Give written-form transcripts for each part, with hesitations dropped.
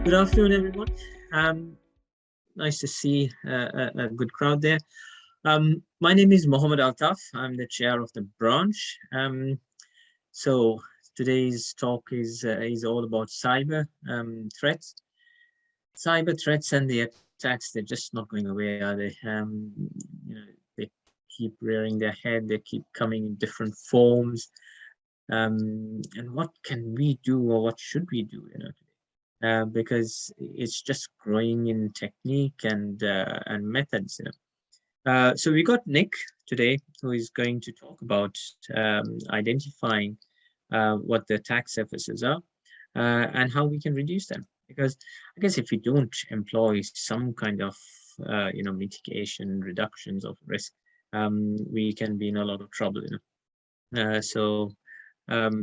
Good afternoon, everyone. Nice to see a good crowd there. My name is Mohammed Altaf. I'm the chair of the branch. So today's talk is all about cyber threats. Cyber threats and the attacks, they're just not going away, are they? They keep rearing their head. They keep coming in different forms. And what can we do, or what should we do? Because it's just growing in technique and methods. So we got Nick today, who is going to talk about identifying what the attack surfaces are and how we can reduce them. Because I guess if we don't employ some kind of mitigation, reductions of risk, we can be in a lot of trouble.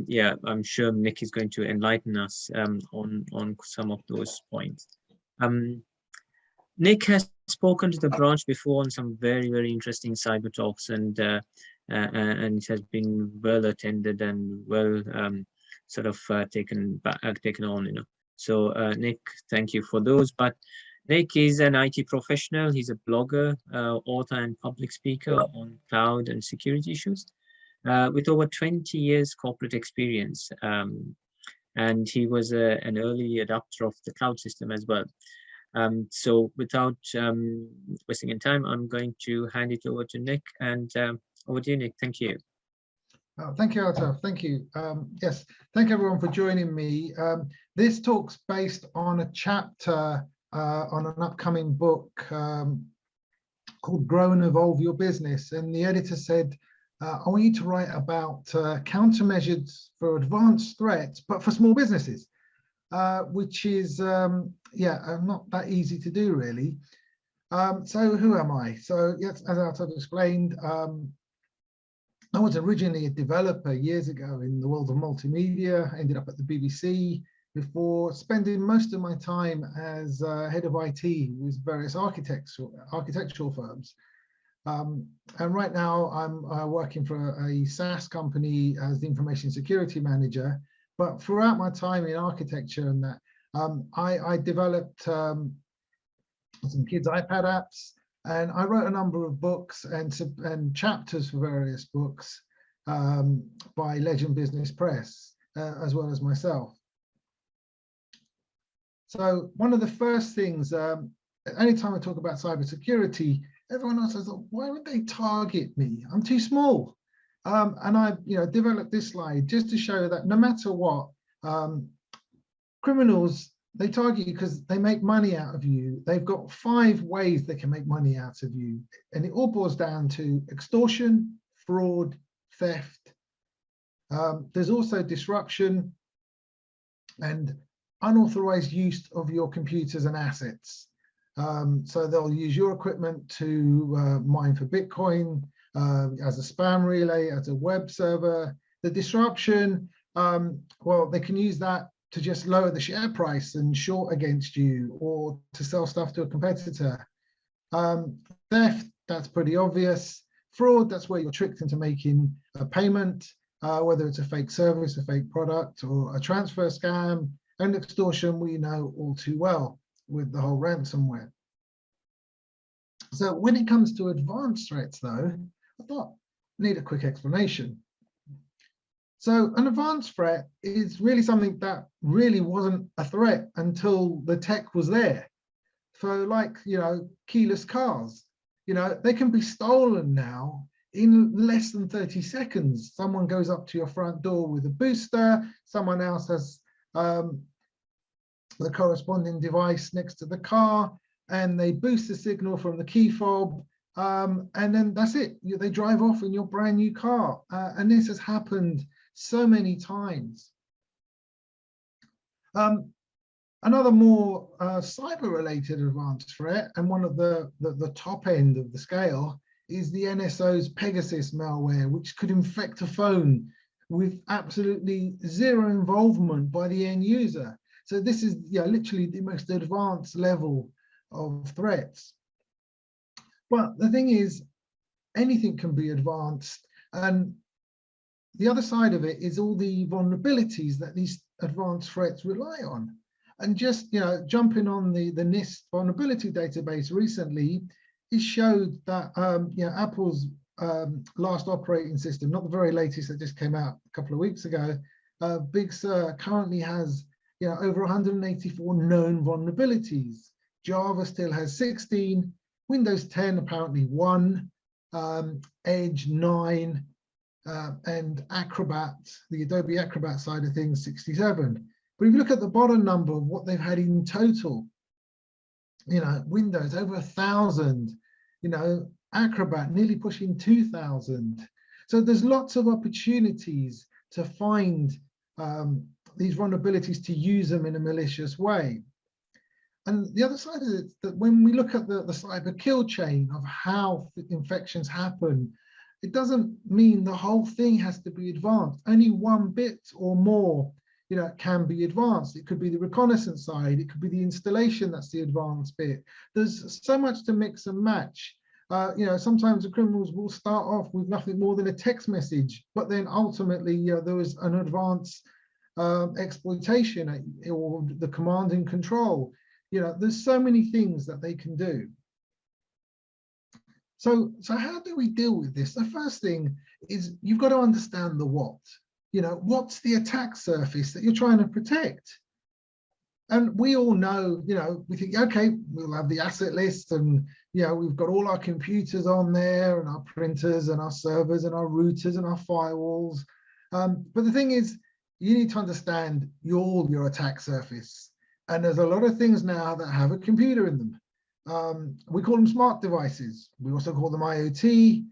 Yeah, I'm sure Nick is going to enlighten us on some of those points. Nick has spoken to the branch before on some very, very interesting cyber talks, and it has been well attended and well taken on. So Nick, thank you for those. But Nick is an IT professional. He's a blogger, author, and public speaker on cloud and security issues. With over 20 years corporate experience, and he was an early adopter of the cloud system as well. So without wasting any time, I'm going to hand it over to Nick, and over to you, Nick. Thank you. Thank you, Altaf. Thank you. Yes, thank everyone for joining me. This talk's based on a chapter on an upcoming book called Grow and Evolve Your Business, and the editor said, I want you to write about countermeasures for advanced threats, but for small businesses, which is, not that easy to do, really. So who am I? So yes, as I've explained, I was originally a developer years ago in the world of multimedia. I ended up at the BBC before spending most of my time as head of IT with various architectural firms. And right now I'm working for a SaaS company as the information security manager. But throughout my time in architecture and that, I developed some kids' iPad apps, and I wrote a number of books and chapters for various books by Legend Business Press, as well as myself. So one of the first things, anytime I talk about cybersecurity, everyone else says, why would they target me? I'm too small. And I developed this slide just to show that no matter what, criminals, they target you because they make money out of you. They've got 5 ways they can make money out of you. And it all boils down to extortion, fraud, theft. There's also disruption and unauthorized use of your computers and assets. So they'll use your equipment to mine for Bitcoin, as a spam relay, as a web server. The disruption, well, they can use that to just lower the share price and short against you, or to sell stuff to a competitor. Theft, that's pretty obvious. Fraud, that's where you're tricked into making a payment, whether it's a fake service, a fake product, or a transfer scam. And extortion, we know all too well with the whole ransomware. So when it comes to advanced threats, though, I thought I need a quick explanation. So an advanced threat is really something that really wasn't a threat until the tech was there. So like, keyless cars, they can be stolen now in less than 30 seconds. Someone goes up to your front door with a booster, someone else has the corresponding device next to the car, and they boost the signal from the key fob, and then that's it. They drive off in your brand new car. And this has happened so many times. Another more cyber-related advanced threat, and one of the top end of the scale, is the NSO's Pegasus malware, which could infect a phone with absolutely zero involvement by the end user. So this is literally the most advanced level of threats. But the thing is, anything can be advanced, and the other side of it is all the vulnerabilities that these advanced threats rely on. And just, jumping on the NIST vulnerability database recently, it showed that, Apple's last operating system, not the very latest that just came out a couple of weeks ago, Big Sur currently has, over 184 known vulnerabilities. Java still has 16, Windows 10 apparently 1, Edge 9, and Acrobat, the Adobe Acrobat side of things, 67. But if you look at the bottom number of what they've had in total, Windows over 1,000, Acrobat nearly pushing 2,000. So there's lots of opportunities to find these vulnerabilities, to use them in a malicious way. And the other side of it is that when we look at the cyber kill chain of how infections happen, it doesn't mean the whole thing has to be advanced. Only one bit or more, can be advanced. It could be the reconnaissance side. It could be the installation that's the advanced bit. There's so much to mix and match. Sometimes the criminals will start off with nothing more than a text message, but then ultimately, there was an advanced exploitation or the command and control. There's so many things that they can do. So how do we deal with this? The first thing is you've got to understand the what. What's the attack surface that you're trying to protect? And we all know, we think, okay, we'll have the asset list and, we've got all our computers on there and our printers and our servers and our routers and our firewalls. But the thing is, you need to understand your attack surface. And there's a lot of things now that have a computer in them. We call them smart devices. We also call them IoT.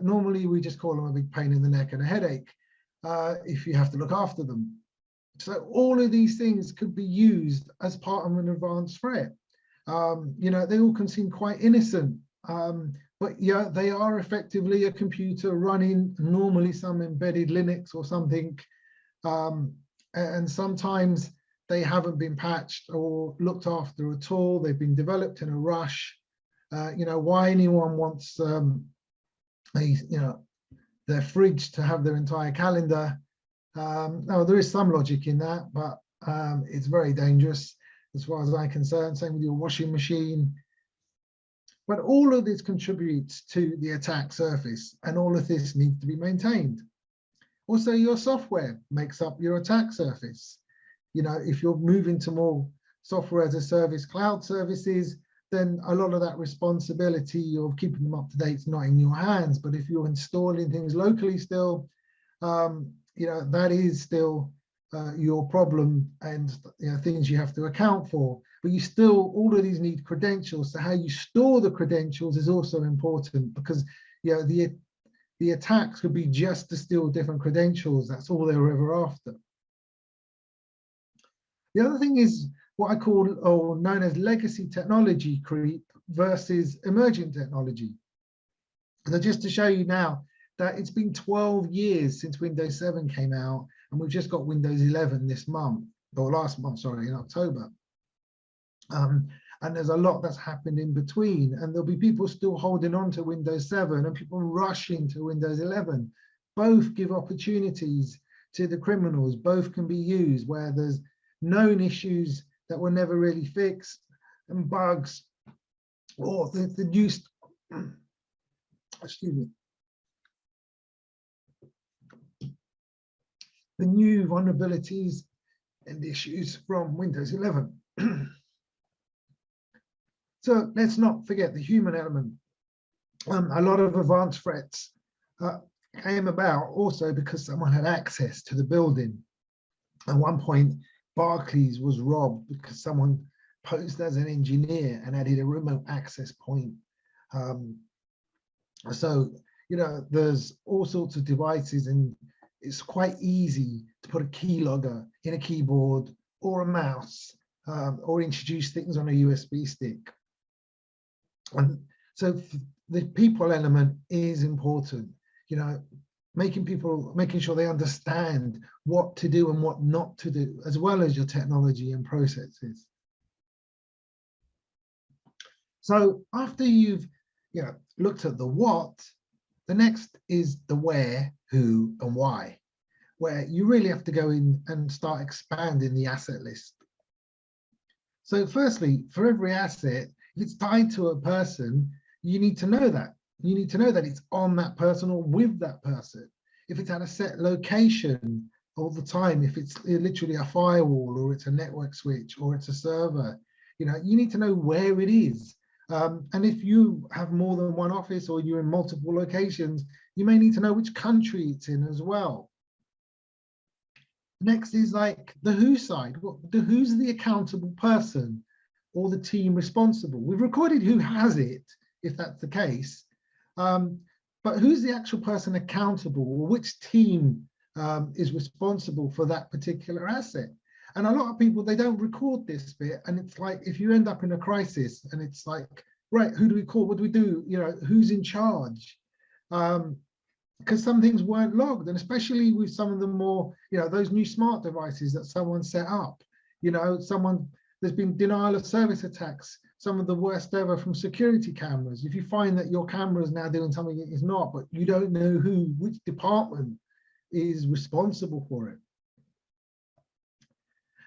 Normally, we just call them a big pain in the neck and a headache if you have to look after them. So all of these things could be used as part of an advanced threat. They all can seem quite innocent, but they are effectively a computer running normally some embedded Linux or something. And sometimes they haven't been patched or looked after at all. They've been developed in a rush. Why anyone wants their fridge to have their entire calendar. Now, there is some logic in that, but it's very dangerous as far as I'm concerned. Same with your washing machine. But all of this contributes to the attack surface, and all of this needs to be maintained. Also, your software makes up your attack surface. If you're moving to more software as a service, cloud services, then a lot of that responsibility of keeping them up to date is not in your hands. But if you're installing things locally still, that is still your problem and things you have to account for. But all of these need credentials. So how you store the credentials is also important, because the attacks could be just to steal different credentials. That's all they were ever after. The other thing is what I call, or known as, legacy technology creep versus emerging technology. So just to show you now that it's been 12 years since Windows 7 came out, and we've just got Windows 11 this month, or last month, sorry, in October. And there's a lot that's happened in between, and there'll be people still holding on to Windows 7 and people rushing to Windows 11. Both give opportunities to the criminals. Both can be used where there's known issues that were never really fixed and bugs, or the new, excuse me, the new vulnerabilities and issues from Windows 11. So let's not forget the human element. A lot of advanced threats came about also because someone had access to the building. At one point, Barclays was robbed because someone posed as an engineer and added a remote access point. So, there's all sorts of devices, and it's quite easy to put a keylogger in a keyboard or a mouse, or introduce things on a USB stick. And so the people element is important, making sure they understand what to do and what not to do, as well as your technology and processes. So after you've looked at the what, the next is the where, who, and why, where you really have to go in and start expanding the asset list. So firstly, for every asset, if it's tied to a person, you need to know that. You need to know that it's on that person or with that person. If it's at a set location all the time, if it's literally a firewall or it's a network switch or it's a server, you know, you need to know where it is. And if you have more than one office or you're in multiple locations, you may need to know which country it's in as well. Next is like the who side. Who's the accountable person or the team responsible? We've recorded who has it, if that's the case, but who's the actual person accountable, or which team is responsible for that particular asset? And a lot of people, they don't record this bit, and it's like, if you end up in a crisis and it's like, right, who do we call? What do we do? You know, who's in charge? Because some things weren't logged, and especially with some of the more, you know, those new smart devices that someone set up, you know, there's been denial of service attacks, some of the worst ever from security cameras. If you find that your camera is now doing something it is not, but you don't know which department is responsible for it.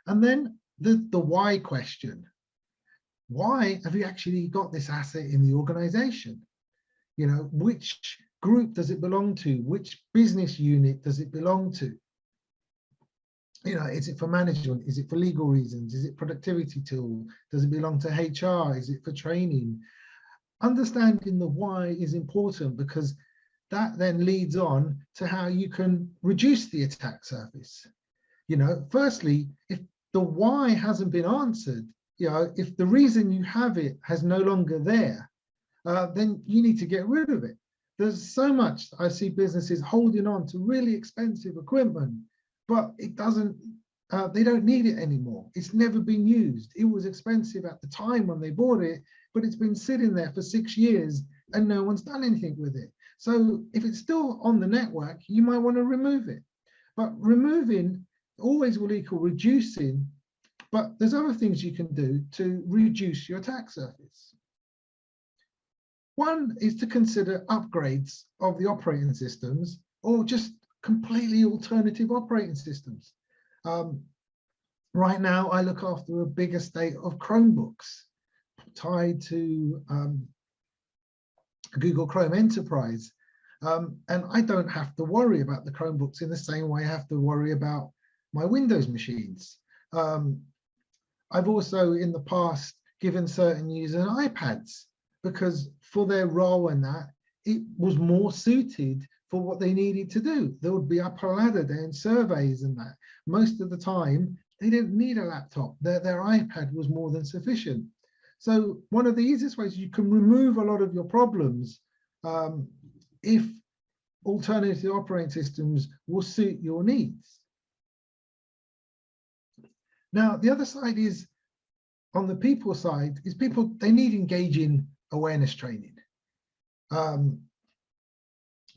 And then the why question. Why have you actually got this asset in the organization? You know, which group does it belong to? Which business unit does it belong to? You know, is it for management? Is it for legal reasons? Is it productivity tool? Does it belong to HR? Is it for training? Understanding the why is important, because that then leads on to how you can reduce the attack surface. You know, firstly, if the why hasn't been answered, you know, if the reason you have it has no longer there, then you need to get rid of it. There's so much I see businesses holding on to really expensive equipment, but it doesn't, they don't need it anymore. It's never been used. It was expensive at the time when they bought it, but it's been sitting there for 6 years and no one's done anything with it. So if it's still on the network, you might want to remove it. But removing always will equal reducing, but there's other things you can do to reduce your attack surface. One is to consider upgrades of the operating systems, or just completely alternative operating systems. Right now, I look after a big estate of Chromebooks tied to Google Chrome Enterprise. And I don't have to worry about the Chromebooks in the same way I have to worry about my Windows machines. I've also in the past given certain users iPads, because for their role in that, it was more suited for what they needed to do. There would be up a ladder there in surveys and that. Most of the time, they didn't need a laptop. Their iPad was more than sufficient. So one of the easiest ways you can remove a lot of your problems if alternative operating systems will suit your needs. Now, the other side is, on the people side, is people, they need engaging awareness training.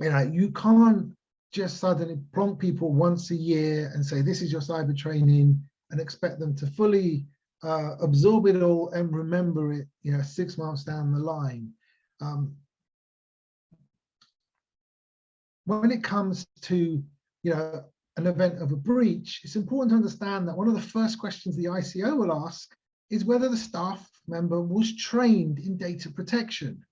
You know, you can't just suddenly plonk people once a year and say, this is your cyber training, and expect them to fully absorb it all and remember it, you know, 6 months down the line. When it comes to, you know, an event of a breach, it's important to understand that one of the first questions the ICO will ask is whether the staff member was trained in data protection.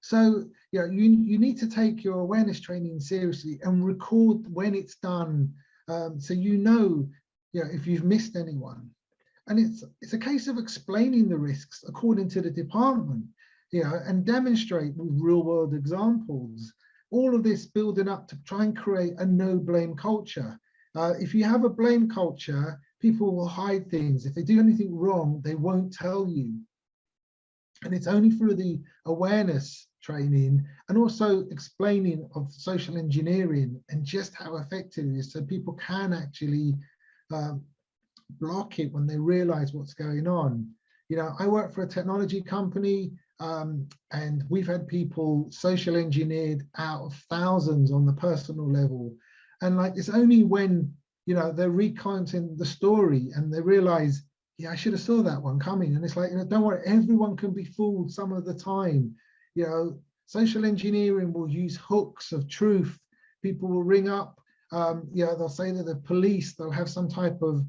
So, you know, you need to take your awareness training seriously and record when it's done, so you know, if you've missed anyone. And it's a case of explaining the risks according to the department, you know, and demonstrate with real world examples. All of this building up to try and create a no blame culture. If you have a blame culture, people will hide things. If they do anything wrong, they won't tell you. And it's only through the awareness training and also explaining of social engineering and just how effective it is, so people can actually block it when they realize what's going on. You know, I work for a technology company, and we've had people social engineered out of thousands on the personal level. And like, it's only when, you know, they're recounting the story and they realize, yeah, I should have saw that one coming. And it's like, you know, don't worry, everyone can be fooled some of the time. You know, social engineering will use hooks of truth. People will ring up, you know, they'll say that the police, they'll have some type of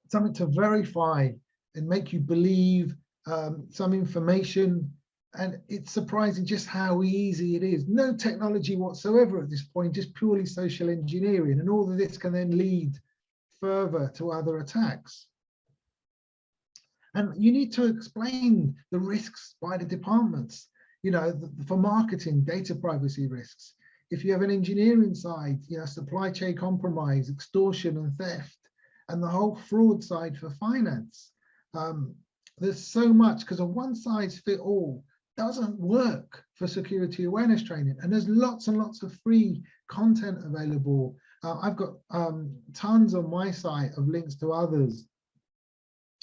something to verify and make you believe some information. And it's surprising just how easy it is. No technology whatsoever at this point, just purely social engineering. And all of this can then lead further to other attacks. And you need to explain the risks by the departments, you know, for marketing, data privacy risks. If you have an engineering side, you know, supply chain compromise, extortion and theft, and the whole fraud side for finance. There's so much, because a one size fit all doesn't work for security awareness training. And there's lots and lots of free content available. I've got tons on my site of links to others.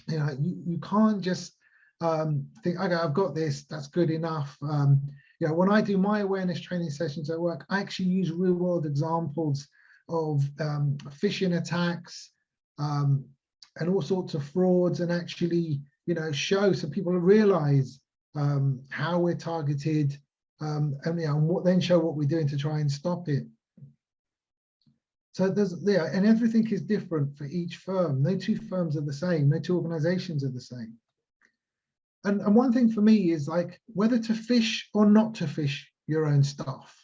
You know, you can't just think, okay, I've got this, that's good enough. You know, when I do my awareness training sessions at work, I actually use real world examples of phishing attacks and all sorts of frauds, and actually, you know, show so people realize how we're targeted, and you know, then show what we're doing to try and stop it. So there's, yeah, and everything is different for each firm. No two firms are the same. No two organizations are the same. And one thing for me is like whether to phish or not to phish your own stuff.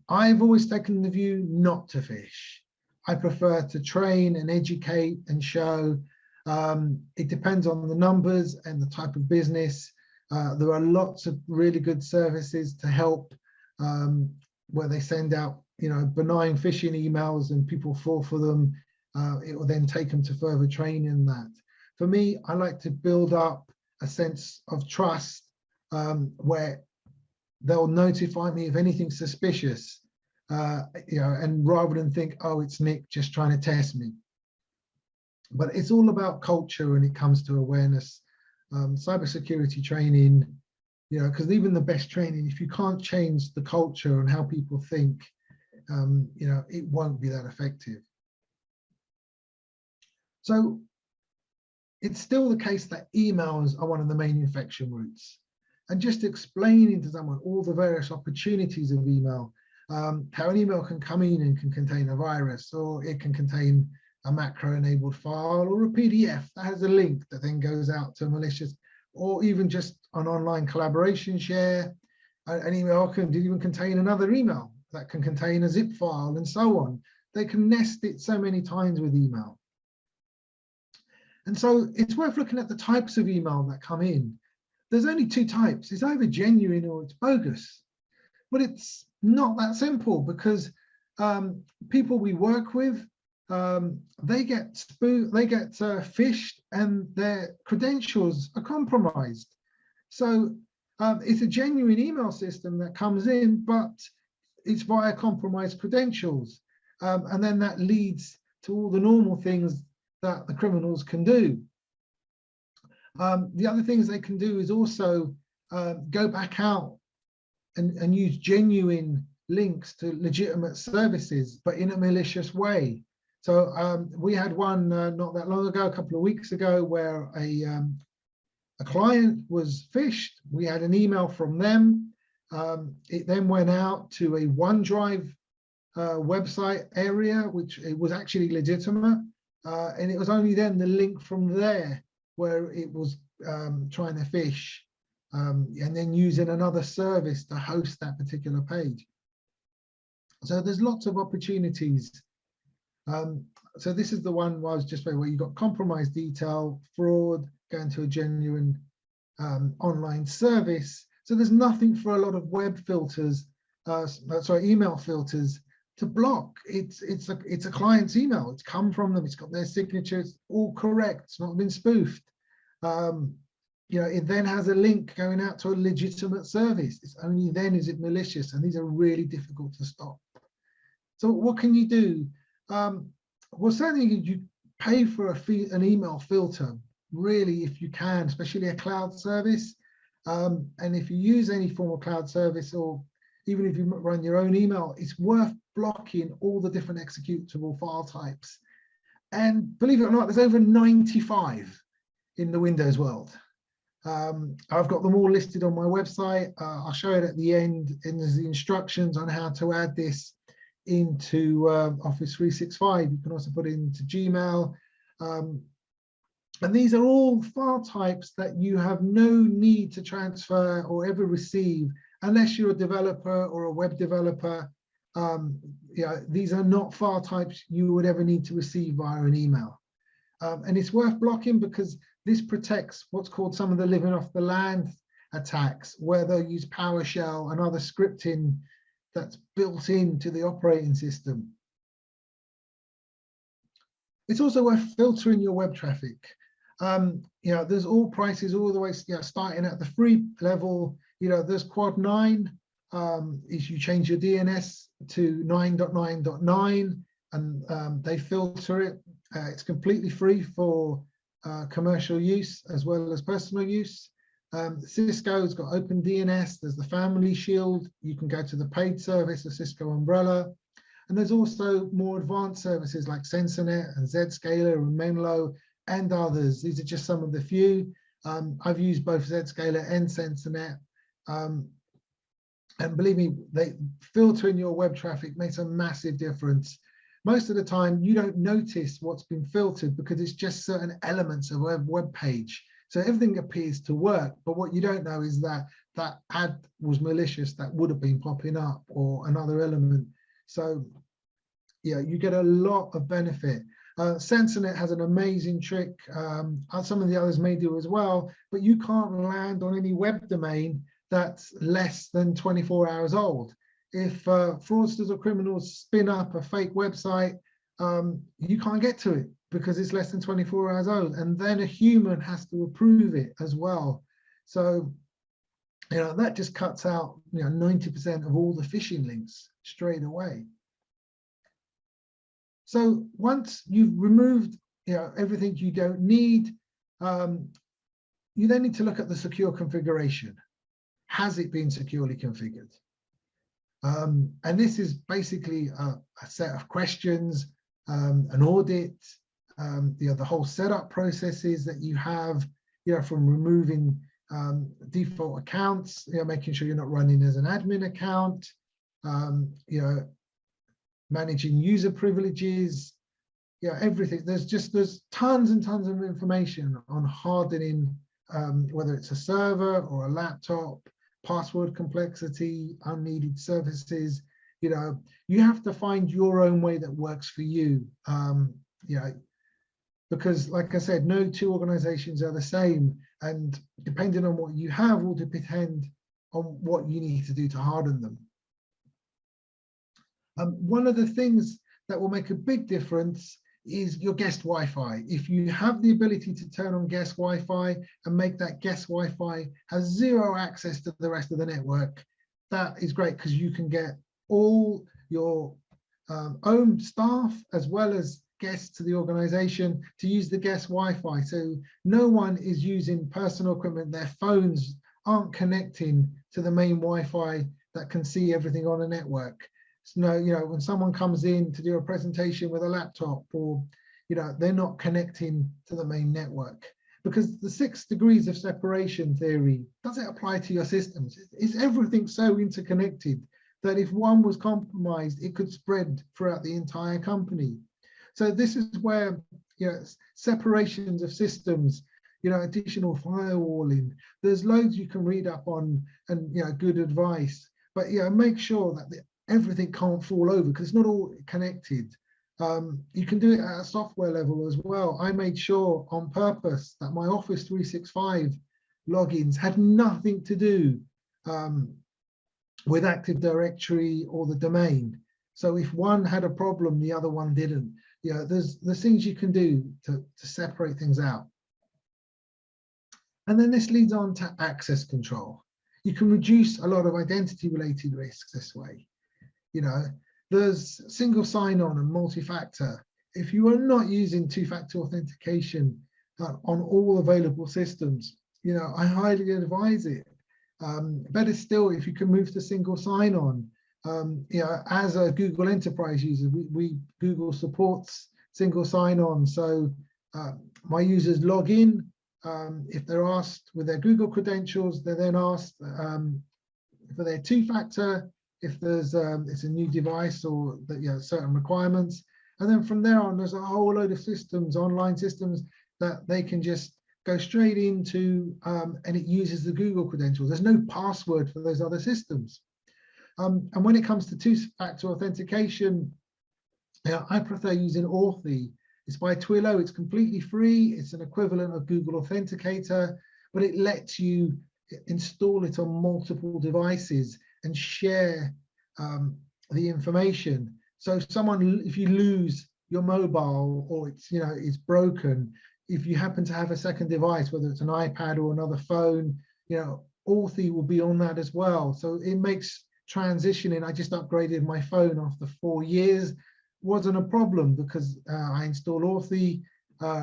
I've always taken the view not to phish. I prefer to train and educate and show. It depends on the numbers and the type of business. There are lots of really good services to help where they send out, you know, benign phishing emails and people fall for them. It will then take them to further training in that. For me, I like to build up a sense of trust where they'll notify me if anything's suspicious, you know, and rather than think, oh, it's Nick just trying to test me. But it's all about culture when it comes to awareness, cybersecurity training, you know, because even the best training, if you can't change the culture and how people think, you know, it won't be that effective. So it's still the case that emails are one of the main infection routes. And just explaining to someone all the various opportunities of email, how an email can come in and can contain a virus, or it can contain a macro-enabled file, or a PDF that has a link that then goes out to malicious, or even just an online collaboration share. An email can even contain another email that can contain a zip file and so on. They can nest it so many times with email. And so it's worth looking at the types of email that come in. There's only two types. It's either genuine or it's bogus. But it's not that simple, because people we work with, they get phished and their credentials are compromised. So it's a genuine email system that comes in, but it's via compromised credentials. And then that leads to all the normal things that the criminals can do. The other things they can do is also go back out and use genuine links to legitimate services, but in a malicious way. So we had one not that long ago, a couple of weeks ago, where a client was phished. We had an email from them. It then went out to a OneDrive website area, which it was actually legitimate. And it was only then the link from there where it was trying to phish, and then using another service to host that particular page. So there's lots of opportunities. So this is the one where I was just where you got compromised detail, fraud, going to a genuine online service. So there's nothing for a lot of web filters, email filters to block. It's a client's email. It's come from them. It's got their signature. It's all correct. It's not been spoofed. You know, it then has a link going out to a legitimate service. It's only then is it malicious, and these are really difficult to stop. So what can you do? Well, certainly you pay for an email filter, really, if you can, especially a cloud service. And if you use any form of cloud service, or even if you run your own email, it's worth blocking all the different executable file types. And believe it or not, there's over 95 in the Windows world. I've got them all listed on my website. I'll show it at the end, and there's the instructions on how to add this into Office 365. You can also put it into Gmail. And these are all file types that you have no need to transfer or ever receive unless you're a developer or a web developer. These are not file types you would ever need to receive via an email. And it's worth blocking because this protects what's called some of the living off the land attacks, where they'll use PowerShell and other scripting that's built into the operating system. It's also worth filtering your web traffic. There's all prices all the way, starting at the free level. There's Quad 9, is you change your DNS to 9.9.9, and they filter it. It's completely free for commercial use as well as personal use. Cisco's got Open DNS. There's the Family Shield. You can go to the paid service, the Cisco umbrella. And there's also more advanced services like SensorNet and Zscaler and Menlo and others. These are just some of the few. I've used both Zscaler and SensorNet. And believe me, filtering your web traffic makes a massive difference. Most of the time, you don't notice what's been filtered because it's just certain elements of a web page. So everything appears to work, but what you don't know is that that ad was malicious that would have been popping up, or another element. So yeah, you get a lot of benefit. SensorNet has an amazing trick. Some of the others may do as well, but you can't land on any web domain that's less than 24 hours old. If fraudsters or criminals spin up a fake website, you can't get to it because it's less than 24 hours old, and then a human has to approve it as well. So that just cuts out 90% of all the phishing links straight away. So once you've removed everything you don't need, you then need to look at the secure configuration. Has it been securely configured? And this is basically a set of questions, an audit, the whole setup processes that you have, from removing default accounts, making sure you're not running as an admin account, managing user privileges, everything. There's tons and tons of information on hardening, whether it's a server or a laptop, password complexity, unneeded services. You have to find your own way that works for you. Because like I said, no two organizations are the same, and depending on what you have will depend on what you need to do to harden them. One of the things that will make a big difference is your guest Wi-Fi. If you have the ability to turn on guest Wi-Fi and make that guest Wi-Fi has zero access to the rest of the network, that is great, because you can get all your own staff as well as guests to the organization to use the guest Wi-Fi. So no one is using personal equipment. Their phones aren't connecting to the main Wi-Fi that can see everything on a network. No, when someone comes in to do a presentation with a laptop, or they're not connecting to the main network, because the 6 degrees of separation theory doesn't apply to your systems. Is everything so interconnected that if one was compromised, it could spread throughout the entire company? So this is where separations of systems, additional firewalling. There's loads you can read up on, and good advice. But make sure that everything can't fall over, because it's not all connected. You can do it at a software level as well. I made sure on purpose that my Office 365 logins had nothing to do with Active Directory or the domain. So if one had a problem, the other one didn't. There's things you can do to separate things out. And then this leads on to access control. You can reduce a lot of identity related risks this way. There's single sign-on and multi-factor. If you are not using two-factor authentication on all available systems, I highly advise it. Better still, if you can move to single sign-on. As a Google Enterprise user, Google supports single sign-on. So my users log in. If they're asked with their Google credentials, they're then asked for their two-factor. If there's it's a new device or certain requirements, And then from there on, there's a whole load of systems, online systems, that they can just go straight into, and it uses the Google credentials. There's no password for those other systems. And when it comes to two-factor authentication, I prefer using Authy. It's by Twilio. It's completely free. It's an equivalent of Google Authenticator, but it lets you install it on multiple devices and share the information. So if you lose your mobile, or it's broken, if you happen to have a second device, whether it's an iPad or another phone, Authy will be on that as well. So it makes transitioning. I just upgraded my phone after 4 years. Wasn't a problem, because I installed Authy, put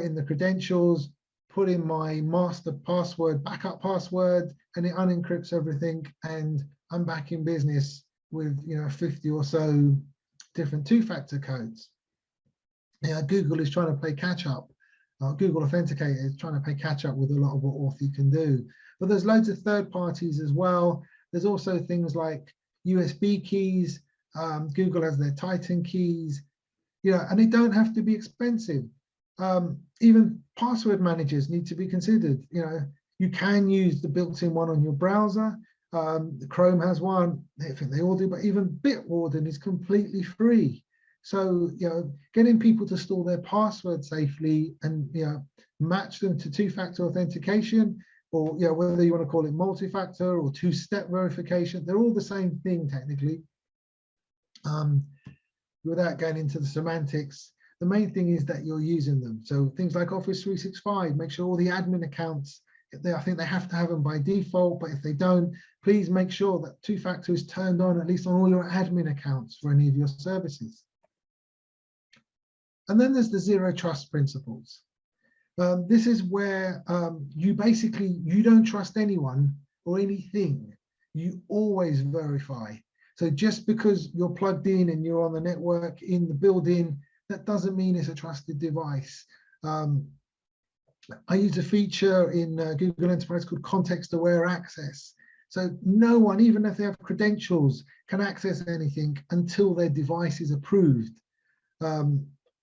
in the credentials, put in my master password, backup password, and it unencrypts everything, and I'm back in business with 50 or so different two-factor codes. Google is trying to play catch up. Google Authenticator is trying to play catch up with a lot of what Authy can do. But there's loads of third parties as well. There's also things like USB keys. Google has their Titan keys, and they don't have to be expensive. Even password managers need to be considered. You can use the built-in one on your browser. The Chrome has one. I think they all do, but even Bitwarden is completely free. So, getting people to store their password safely and, match them to two-factor authentication, or, whether you want to call it multi-factor or two-step verification, they're all the same thing technically. Without going into the semantics, the main thing is that you're using them. So things like Office 365, make sure all the admin accounts, I think they have to have them by default, but if they don't, please make sure that two-factor is turned on, at least on all your admin accounts for any of your services. And then there's the zero trust principles. This is where you don't trust anyone or anything. You always verify. So just because you're plugged in and you're on the network in the building, that doesn't mean it's a trusted device. I use a feature in Google Enterprise called context-aware access. So no one, even if they have credentials, can access anything until their device is approved.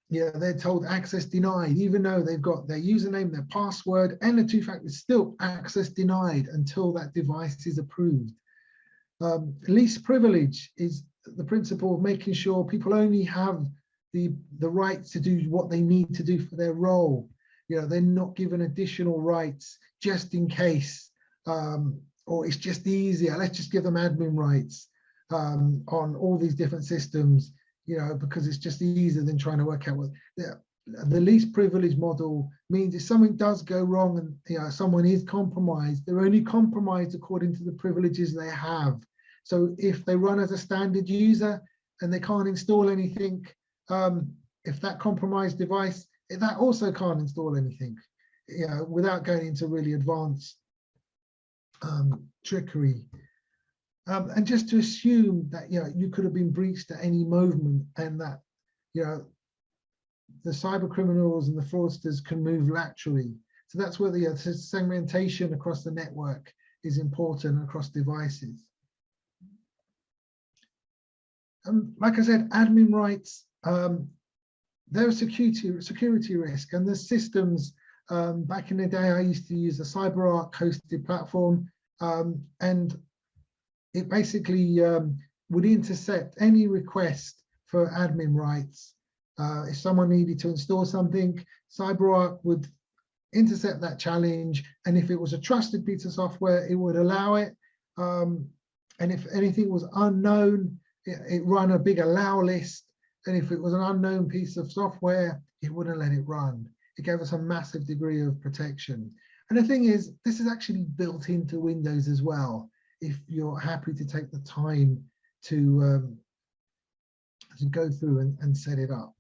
They're told access denied, even though they've got their username, their password, and the two-factor, still access denied until that device is approved. Least privilege is the principle of making sure people only have the right to do what they need to do for their role. They're not given additional rights just in case, or it's just easier. Let's just give them admin rights on all these different systems, because it's just easier than trying to work out what the least privilege model means. If something does go wrong and someone is compromised, they're only compromised according to the privileges they have. So if they run as a standard user and they can't install anything, if that compromised device, that also can't install anything, without going into really advanced trickery. And just to assume that you could have been breached at any moment, and that the cyber criminals and the fraudsters can move laterally. So that's where the segmentation across the network is important, across devices. Like I said, admin rights, they're a security risk, and the systems, back in the day, I used to use a CyberArk hosted platform, and it basically would intercept any request for admin rights. If someone needed to install something, CyberArk would intercept that challenge, and if it was a trusted piece of software, it would allow it. And if anything was unknown, it ran a big allow list. And if it was an unknown piece of software, it wouldn't let it run. It gave us a massive degree of protection. And the thing is, this is actually built into Windows as well, if you're happy to take the time to go through and set it up.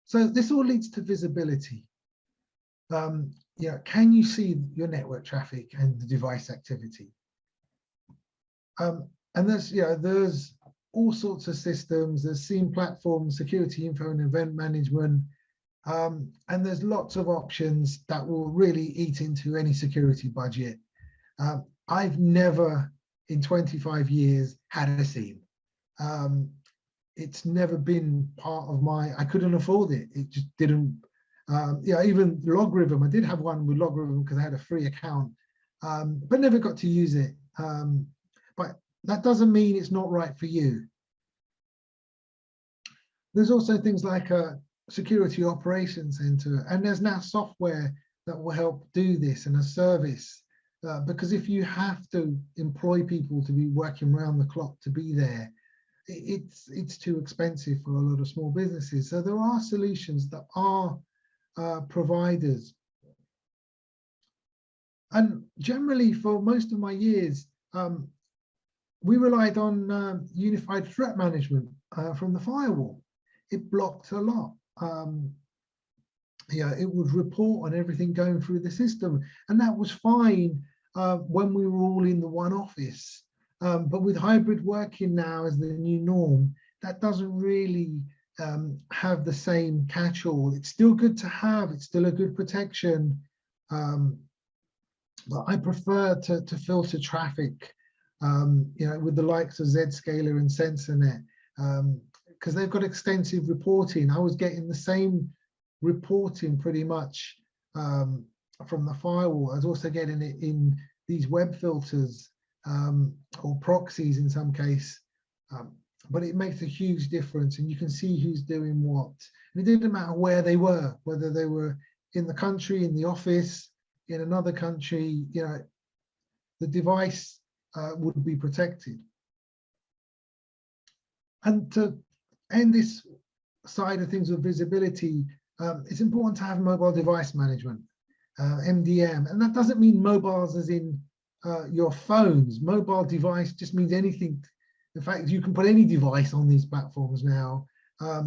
So this all leads to visibility. Can you see your network traffic and the device activity? And there's all sorts of systems. There's SIEM platforms, security info and event management, and there's lots of options that will really eat into any security budget. I've never in 25 years had a scene. It's never been part of I couldn't afford it. It just didn't, even Logarithm, I did have one with Logarithm because I had a free account, but never got to use it. But that doesn't mean it's not right for you. There's also things like a security operations center, and there's now software that will help do this, and a service, because if you have to employ people to be working around the clock to be there, it's too expensive for a lot of small businesses. So there are solutions that are providers. And generally, for most of my years, we relied on unified threat management from the firewall. It blocked a lot. It would report on everything going through the system, and that was fine when we were all in the one office. But with hybrid working now as the new norm, that doesn't really have the same catch-all. It's still good to have, it's still a good protection, but I prefer to filter traffic, with the likes of Zscaler and SensorNet, because they've got extensive reporting. I was getting the same reporting pretty much from the firewall. I was also getting it in these web filters, or proxies in some case, but it makes a huge difference, and you can see who's doing what. And it didn't matter where they were, whether they were in the country, in the office, in another country, the device would be protected. And to end this side of things with visibility, it's important to have mobile device management, MDM, and that doesn't mean mobiles as in your phones. Mobile device just means anything. In fact, you can put any device on these platforms now,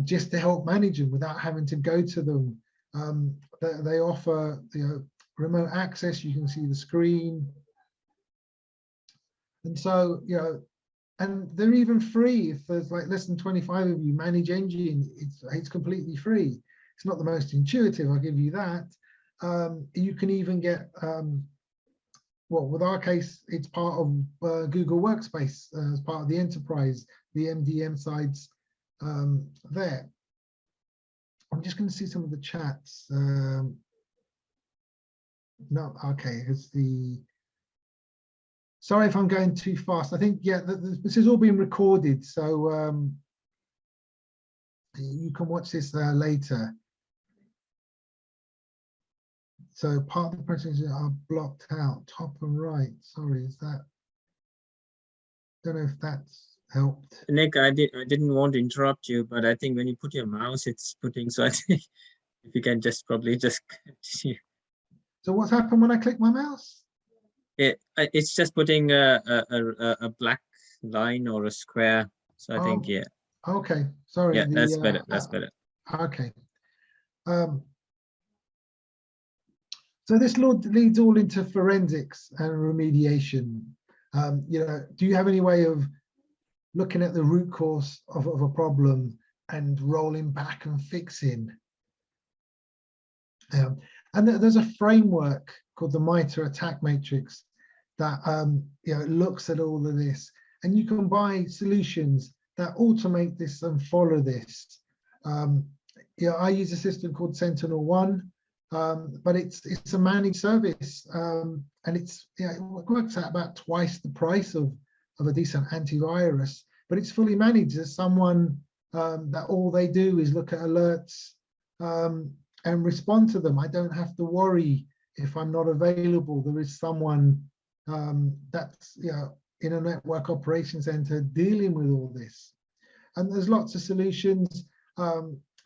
just to help manage them without having to go to them. They offer remote access. You can see the screen, and so and they're even free. If there's like less than 25 of you, Manage Engine, it's completely free. It's not the most intuitive, I'll give you that. You can even get with our case, it's part of Google Workspace as part of the enterprise, the MDM sides there. I'm just going to see some of the chats. No, okay, it's sorry if I'm going too fast. I think, this is all being recorded, so you can watch this later. So part of the presentations are blocked out, top and right. Sorry, is that? Don't know if that's helped. Nick, I didn't want to interrupt you, but I think when you put your mouse, it's putting. So I think if you can probably just continue. So what's happened when I click my mouse? It's just putting a black line or a square. So I think, yeah. Okay, sorry. Yeah, that's better. That's better. Okay. So this leads all into forensics and remediation. Do you have any way of looking at the root cause of a problem and rolling back and fixing? And there's a framework called the MITRE attack matrix that looks at all of this, and you can buy solutions that automate this and follow this. I use a system called Sentinel-1, but it's a managed service, and it works out about twice the price of a decent antivirus, but it's fully managed. There's someone that all they do is look at alerts and respond to them. I don't have to worry if I'm not available. There is someone that's in a network operations center dealing with all this. And there's lots of solutions.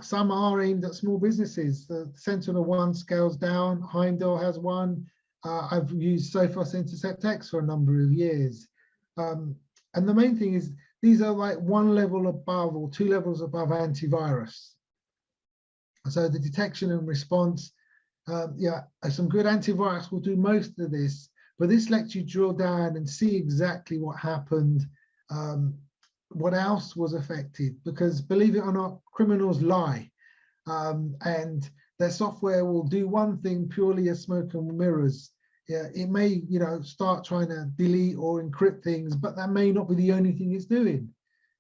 Some are aimed at small businesses. The Sentinel-1 scales down. Heimdall has one. I've used Sophos Intercept X for a number of years. And the main thing is these are like one level above or two levels above antivirus. So the detection and response, some good antivirus will do most of this, but this lets you drill down and see exactly what happened, what else was affected, because believe it or not, criminals lie, and their software will do one thing purely as smoke and mirrors. Yeah, it may, start trying to delete or encrypt things, but that may not be the only thing it's doing.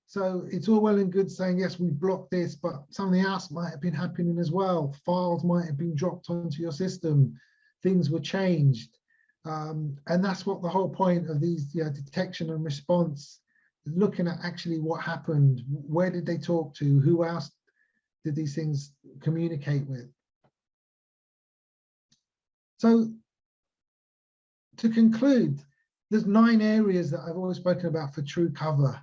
So it's all well and good saying, yes, we blocked this, but something else might have been happening as well. Files might have been dropped onto your system. Things were changed. And that's what the whole point of these detection and response, looking at actually what happened. Where did they talk to? Who else did these things communicate with? So to conclude, there's 9 areas that I've always spoken about for true cover.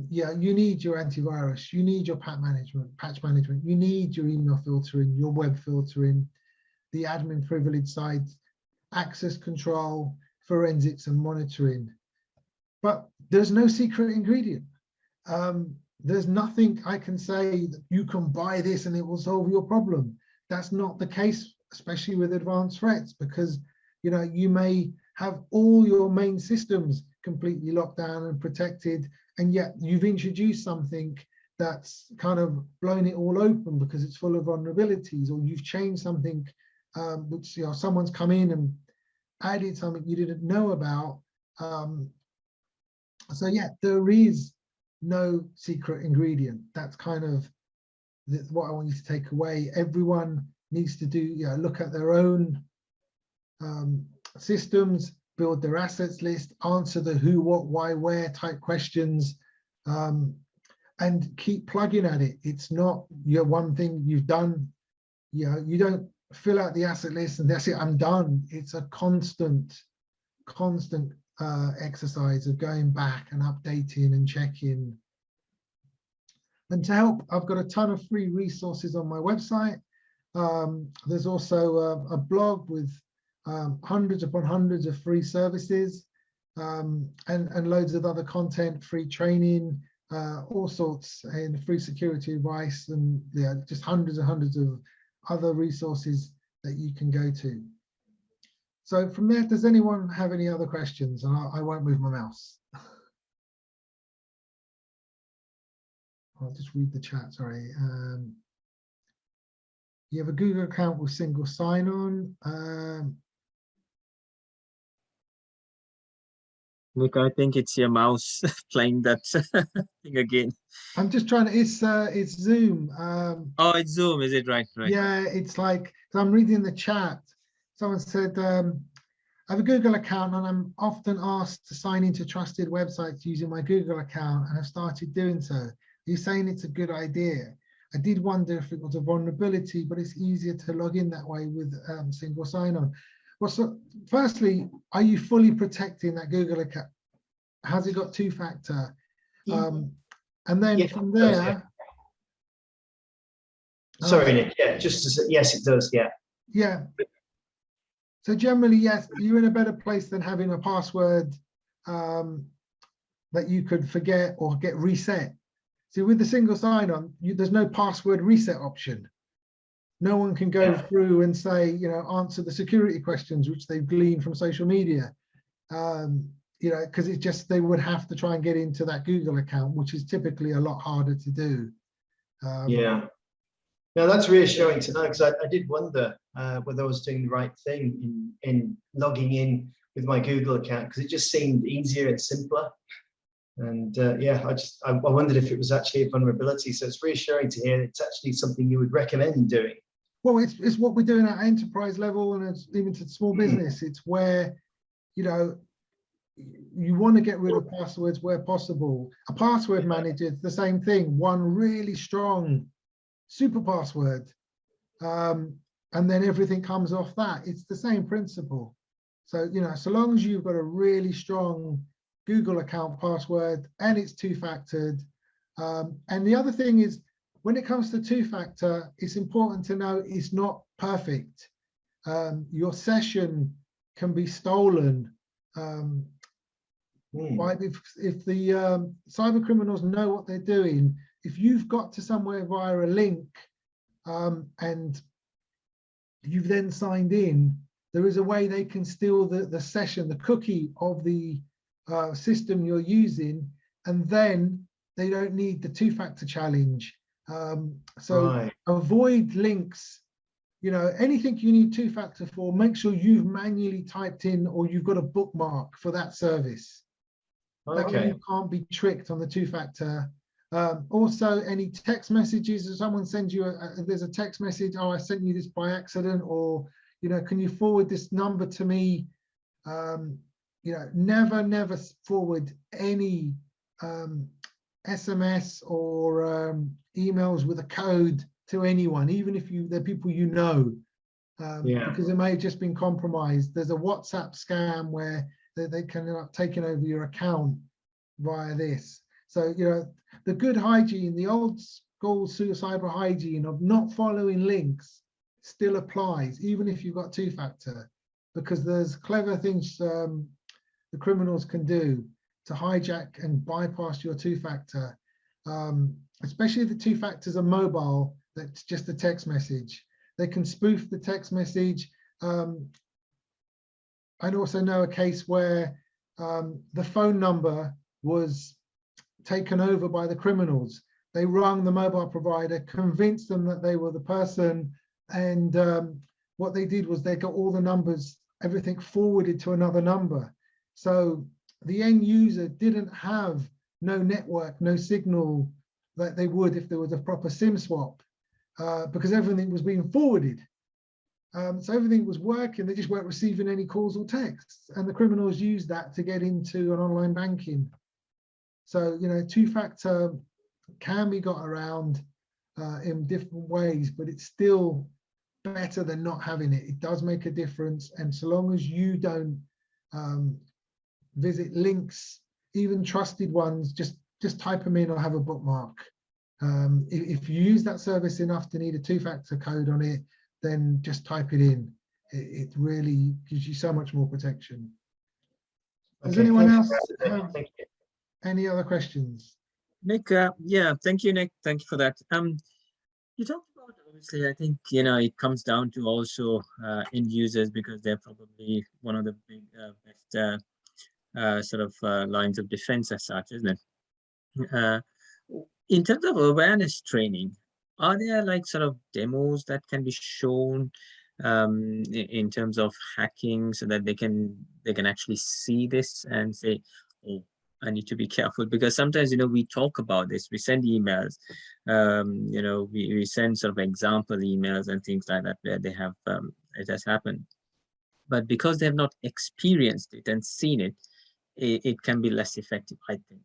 You need your antivirus, you need your patch management, you need your email filtering, your web filtering, the admin privilege sites, access control, forensics and monitoring. But there's no secret ingredient. There's nothing I can say that you can buy this and it will solve your problem. That's not the case, especially with advanced threats, because you may have all your main systems completely locked down and protected, and yet you've introduced something that's kind of blown it all open because it's full of vulnerabilities, or you've changed something which someone's come in and added something you didn't know about. So yeah, there is no secret ingredient. That's kind of what I want you to take away. Everyone needs to do look at their own systems, build their assets list, answer the who, what, why, where type questions, and keep plugging at it. It's not one thing you've done. You don't fill out the asset list and that's it, I'm done. It's a constant exercise of going back and updating and checking. And to help, I've got a ton of free resources on my website. There's also a blog with hundreds upon hundreds of free services, and loads of other content, free training, all sorts, and free security advice, and just hundreds and hundreds of other resources that you can go to. So from there, does anyone have any other questions? And I won't move my mouse. I'll just read the chat, sorry. You have a Google account with single sign-on. Look, I think it's your mouse playing that thing again. I'm just trying to, it's Zoom. Oh, it's Zoom, is it? Right. Yeah, it's like, so I'm reading the chat. Someone said, I have a Google account and I'm often asked to sign into trusted websites using my Google account, and I've started doing so. Are you saying it's a good idea? I did wonder if it was a vulnerability, but it's easier to log in that way with single sign-on. Well, so firstly, are you fully protecting that Google account? Has it got two-factor? And then from there... Sorry, Nick, just to say, yes, it does, Yeah. So generally, yes, you're in a better place than having a password that you could forget or get reset. See, with the single sign-on, there's no password reset option. No one can go through and say, answer the security questions which they've gleaned from social media, because it's just, they would have to try and get into that Google account, which is typically a lot harder to do. No, that's reassuring to know, because I did wonder whether I was doing the right thing in logging in with my Google account, because it just seemed easier and simpler. And I wondered if it was actually a vulnerability. So it's reassuring to hear it's actually something you would recommend doing. Well, it's what we're doing at enterprise level, and it's even to small business. It's where, you want to get rid of passwords where possible. A password manager is the same thing. One really strong super password, and then everything comes off that. It's the same principle. So, so long as you've got a really strong Google account password and it's two-factored. And the other thing is, when it comes to two-factor, it's important to know it's not perfect. Your session can be stolen. If the cyber criminals know what they're doing, if you've got to somewhere via a link and you've then signed in, there is a way they can steal the session, the cookie of the system you're using, and then they don't need the two-factor challenge. Avoid links You know, anything you need two-factor for, make sure you've manually typed in or you've got a bookmark for that service. That way Okay. you can't be tricked on the two-factor. Also, any text messages, if someone sends you, there's a text message, oh, I sent you this by accident, or, you know, can you forward this number to me? You know, never forward any SMS or emails with a code to anyone, even if they're people you know, because it may have just been compromised. There's a WhatsApp scam where they can end up taking over your account via this. So, you know, the good hygiene, the old school cyber hygiene of not following links still applies, even if you've got two-factor, because there's clever things the criminals can do to hijack and bypass your two-factor, especially if the two-factors are mobile, that's just a text message. They can spoof the text message. I also know a case where the phone number was taken over by the criminals. They rang the mobile provider, convinced them that they were the person, and what they did was they got all the numbers, everything forwarded to another number. So the end user didn't have no network, no signal that they would if there was a proper SIM swap, because everything was being forwarded. So everything was working, they just weren't receiving any calls or texts, and the criminals used that to get into an online banking. So, you know, two-factor can be got around in different ways, but it's still better than not having it. It does make a difference, and so long as you don't visit links, even trusted ones, just type them in or have a bookmark. If you use that service enough to need a two-factor code on it, then just type it in. It really gives you so much more protection. Does anyone else have any other questions? Nick, yeah, thank you, Nick. Thank you for that. You talked about, obviously, I think, you know, it comes down to also end users, because they're probably one of the big best sort of lines of defense as such, isn't it? In terms of awareness training, are there like sort of demos that can be shown in terms of hacking, so that they can actually see this and say, oh, I need to be careful? Because sometimes, you know, we talk about this, we send emails, you know, we send sort of example emails and things like that where they have it has happened, but because they have not experienced it and seen it, it can be less effective, I think.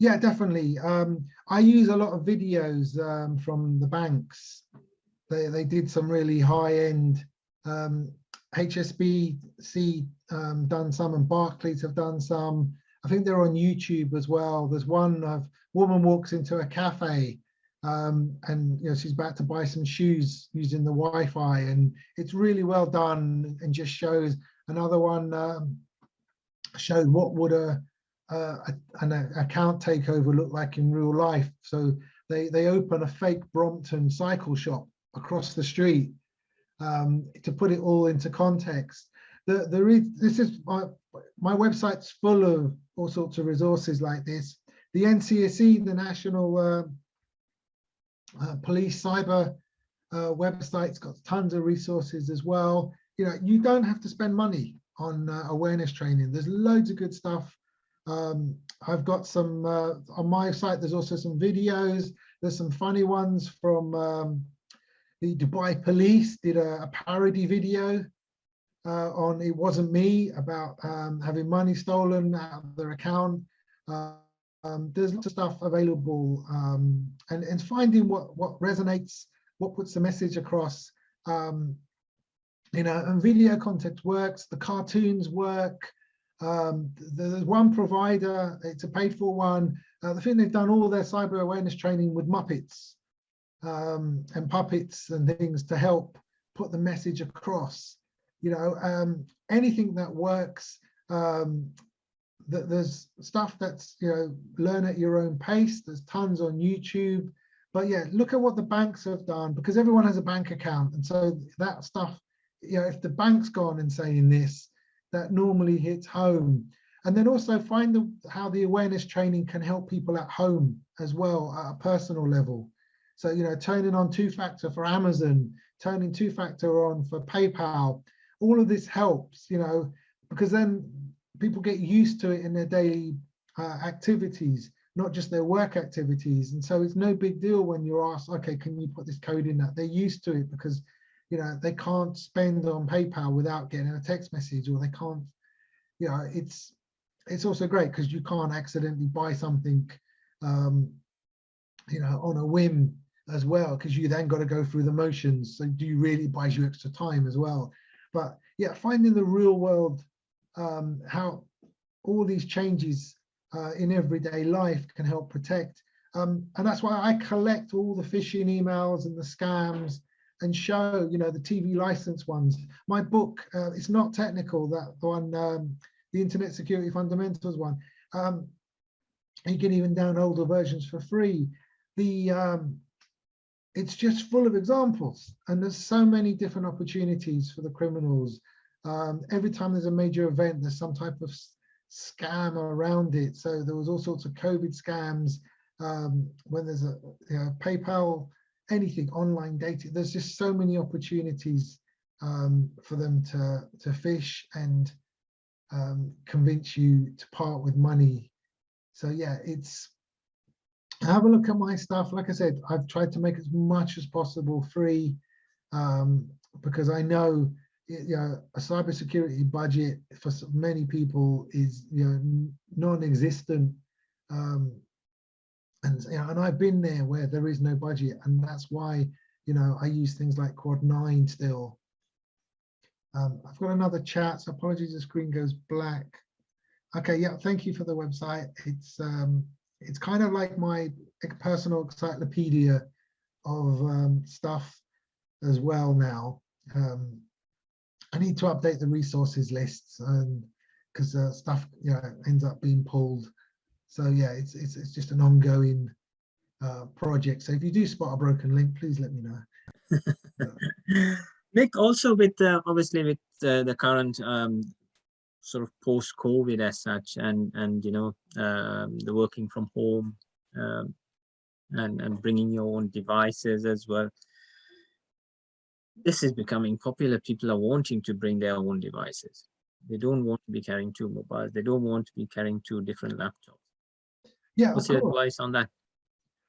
Yeah, definitely. I use a lot of videos from the banks. They did some really high-end, HSBC done some, and Barclays have done some. I think they're on YouTube as well. There's one of woman walks into a cafe and, you know, she's about to buy some shoes using the Wi-Fi, and it's really well done, and just shows. Another one showed what would an account takeover look like in real life. So they open a fake Brompton cycle shop across the street to put it all into context. This is my website's full of all sorts of resources like this. The NCSE, the National Police Cyber website's got tons of resources as well. You know, you don't have to spend money on awareness training. There's loads of good stuff. I've got some on my site. There's also some videos. There's some funny ones from the Dubai police did a parody video on It Wasn't Me, about having money stolen out of their account. There's lots of stuff available, and finding what resonates, what puts the message across. You know, and video content works, the cartoons work. There's one provider, it's a paid for one. I think they've done all their cyber awareness training with Muppets and puppets and things to help put the message across. You know, anything that works. There's stuff that's, you know, learn at your own pace. There's tons on YouTube. But yeah, look at what the banks have done, because everyone has a bank account. And so that stuff, you know, if the bank's gone and saying this, that normally hits home. And then also find how the awareness training can help people at home as well, at a personal level. So, you know, turning on two-factor for Amazon turning two-factor on for PayPal. All of this helps, you know, because then people get used to it in their daily activities, not just their work activities. And so it's no big deal when you're asked, okay, can you put this code in that? They're used to it because, you know, they can't spend on PayPal without getting a text message, or they can't, you know, it's also great because you can't accidentally buy something, you know, on a whim as well, because you then got to go through the motions. So do you really buys you extra time as well? But yeah, finding the real world, how all these changes in everyday life can help protect. And that's why I collect all the phishing emails and the scams and show, you know, the TV license ones. My book, it's not technical, that one, the Internet Security Fundamentals one. You can even download older versions for free. It's just full of examples, and there's so many different opportunities for the criminals. Every time there's a major event, there's some type of scam around it. So there was all sorts of COVID scams, when there's a, you know, PayPal, anything, online dating. There's just so many opportunities for them to fish and convince you to part with money. So yeah, it's, have a look at my stuff. Like I said, I've tried to make as much as possible free, because I know, you know, a cybersecurity budget for many people is, you know, non-existent, and you know, and I've been there where there is no budget, and that's why, you know, I use things like Quad 9 still. I've got another chat, so apologies, the screen goes black. Okay, yeah, thank you for the website. It's kind of like my personal encyclopedia of stuff as well now. I need to update the resources lists, because stuff, you know, ends up being pulled. So yeah, it's just an ongoing project. So if you do spot a broken link, please let me know. Nick, also with obviously with the current sort of post-COVID as such, and you know, the working from home, and bringing your own devices as well. This is becoming popular. People are wanting to bring their own devices. They don't want to be carrying two mobiles. They don't want to be carrying two different laptops. Yeah, what's your advice on that?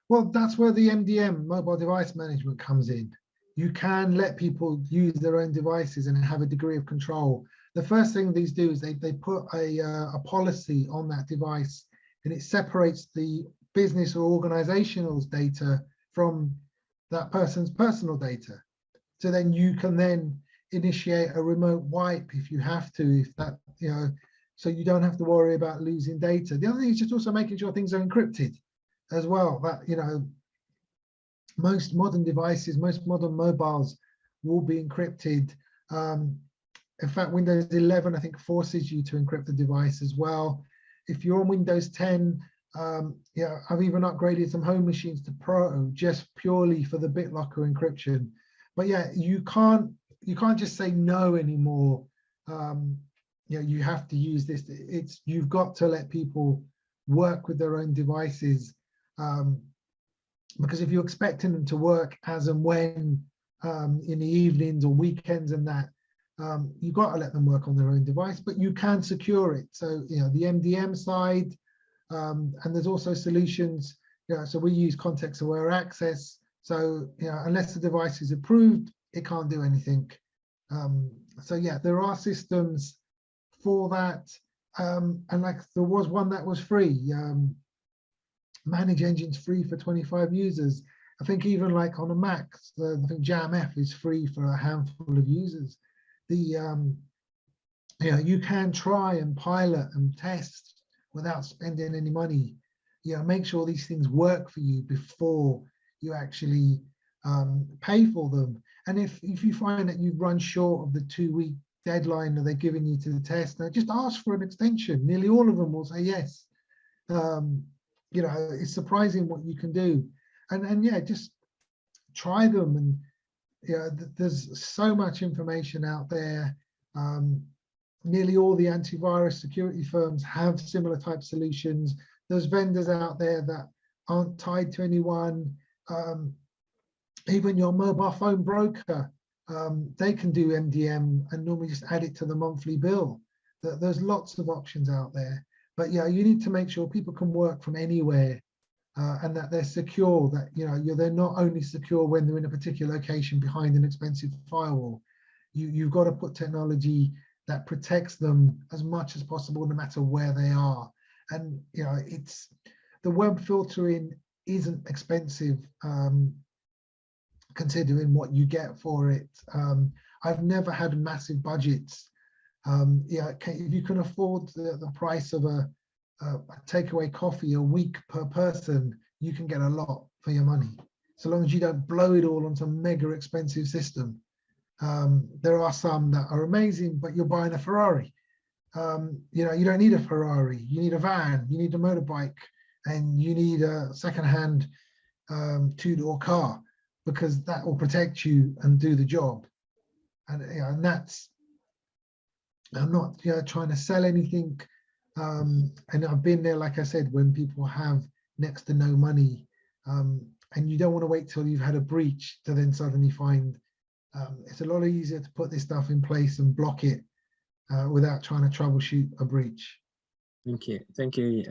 Well, that's where the MDM, mobile device management, comes in. You can let people use their own devices and have a degree of control. The first thing these do is they put a policy on that device, and it separates the business or organizational data from that person's personal data. So then you can then initiate a remote wipe if you have to, if that, you know, so you don't have to worry about losing data. The other thing is just also making sure things are encrypted as well. That, you know, most modern devices, most modern mobiles will be encrypted. In fact, Windows 11, I think, forces you to encrypt the device as well. If you're on Windows 10, yeah, I've even upgraded some home machines to Pro just purely for the BitLocker encryption. But yeah, you can't just say no anymore. You know, you have to use this. You've got to let people work with their own devices, because if you're expecting them to work as and when in the evenings or weekends and that, you've got to let them work on their own device, but you can secure it. So, you know, the MDM side, and there's also solutions. You know, so we use context-aware access. So, you know, unless the device is approved, it can't do anything. So yeah, there are systems for that. And like there was one that was free. Manage Engine's free for 25 users. I think even like on a Mac, I think JamF is free for a handful of users. You know, you can try and pilot and test without spending any money. You know, make sure these things work for you before you actually pay for them. And if you find that you've run short of the 2-week deadline that they're giving you to the test, just ask for an extension. Nearly all of them will say yes. You know, it's surprising what you can do. And yeah, just try them. And you know, there's so much information out there. Nearly all the antivirus security firms have similar type solutions. There's vendors out there that aren't tied to anyone. Even your mobile phone broker they can do MDM and normally just add it to the monthly bill. There's lots of options out there. But yeah, you need to make sure people can work from anywhere and that they're secure, that they're not only secure when they're in a particular location behind an expensive firewall. You've got to put technology that protects them as much as possible, no matter where they are. And it's the web filtering isn't expensive considering what you get for it. I've never had massive budgets. If you can afford the price of a takeaway coffee a week per person, you can get a lot for your money, so long as you don't blow it all onto a mega expensive system. There are some that are amazing, but you're buying a Ferrari. You don't need a Ferrari. You need a van, you need a motorbike, and you need a secondhand two-door car, because that will protect you and do the job. And that's, I'm not trying to sell anything. And I've been there, like I said, when people have next to no money, and you don't want to wait till you've had a breach to then suddenly find it's a lot easier to put this stuff in place and block it without trying to troubleshoot a breach. Thank you,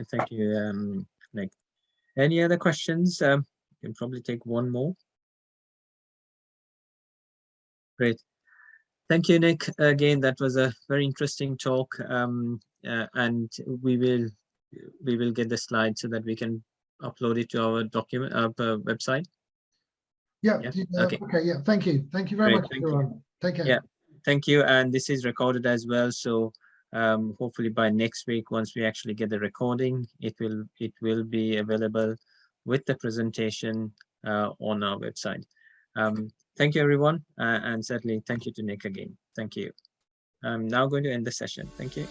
Nick. Any other questions? You can probably take one more. Great. Thank you, Nick. Again, that was a very interesting talk, and we will get the slide so that we can upload it to our document website. Yeah. Okay. Okay. Yeah. Thank you. Thank you very much, everyone. Take care. Yeah. Thank you. And this is recorded as well. So hopefully by next week, once we actually get the recording, it will be available with the presentation on our website. Thank you, everyone. And certainly thank you to Nick again. Thank you. I'm now going to end the session. Thank you.